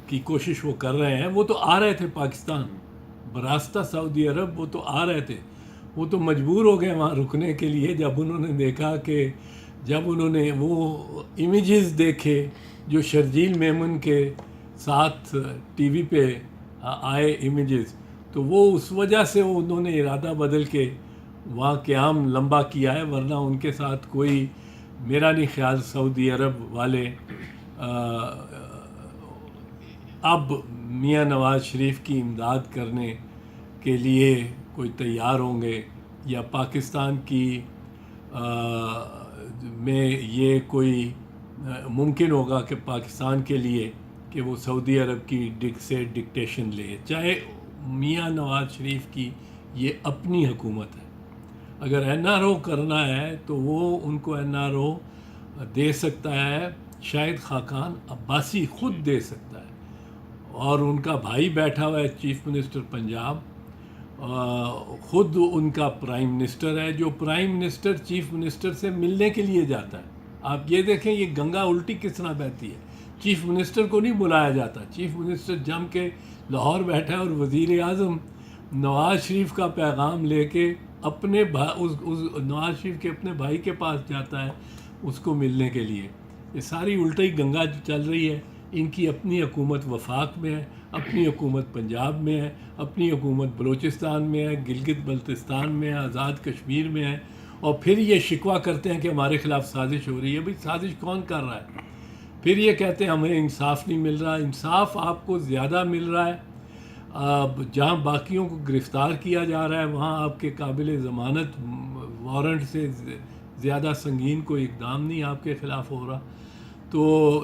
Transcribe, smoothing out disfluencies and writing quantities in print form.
کی کوشش وہ کر رہے ہیں. وہ تو آ رہے تھے پاکستان براستہ سعودی عرب، وہ تو آ رہے تھے. وہ تو مجبور ہو گئے وہاں رکنے کے لیے جب انہوں نے دیکھا کہ جب انہوں نے وہ امیجز دیکھے جو شرجیل میمن کے ساتھ ٹی وی پہ آئے امیجز، تو وہ اس وجہ سے انہوں نے ارادہ بدل کے وہاں قیام لمبا کیا ہے. ورنہ ان کے ساتھ کوئی، میرا نہیں خیال سعودی عرب والے اب میاں نواز شریف کی امداد کرنے کے لیے کوئی تیار ہوں گے، یا پاکستان کی میں یہ کوئی ممکن ہوگا کہ پاکستان کے لیے کہ وہ سعودی عرب کی سے ڈکٹیشن لے. چاہے میاں نواز شریف کی یہ اپنی حکومت ہے، اگر این آر او کرنا ہے تو وہ ان کو این آر او دے سکتا ہے، شاید خاقان عباسی خود دے سکتا ہے، اور ان کا بھائی بیٹھا ہوا ہے چیف منسٹر پنجاب، خود ان کا پرائم منسٹر ہے، جو پرائم منسٹر چیف منسٹر سے ملنے کے لیے جاتا ہے. آپ یہ دیکھیں یہ گنگا الٹی کس طرح بہتی ہے. چیف منسٹر کو نہیں بلایا جاتا، چیف منسٹر جم کے لاہور بیٹھا ہے اور وزیر اعظم نواز شریف کا پیغام لے کے اپنے نواز شریف کے اپنے بھائی کے پاس جاتا ہے اس کو ملنے کے لیے. یہ ساری الٹی گنگا جو چل رہی ہے. ان کی اپنی حکومت وفاق میں ہے، اپنی حکومت پنجاب میں ہے، اپنی حکومت بلوچستان میں ہے، گلگت بلتستان میں ہے، آزاد کشمیر میں ہے، اور پھر یہ شکوہ کرتے ہیں کہ ہمارے خلاف سازش ہو رہی ہے. بھئی سازش کون کر رہا ہے؟ پھر یہ کہتے ہیں ہمیں انصاف نہیں مل رہا. انصاف آپ کو زیادہ مل رہا ہے، جہاں باقیوں کو گرفتار کیا جا رہا ہے وہاں آپ کے قابل ضمانت وارنٹ سے زیادہ سنگین کوئی اقدام نہیں آپ کے خلاف ہو رہا. تو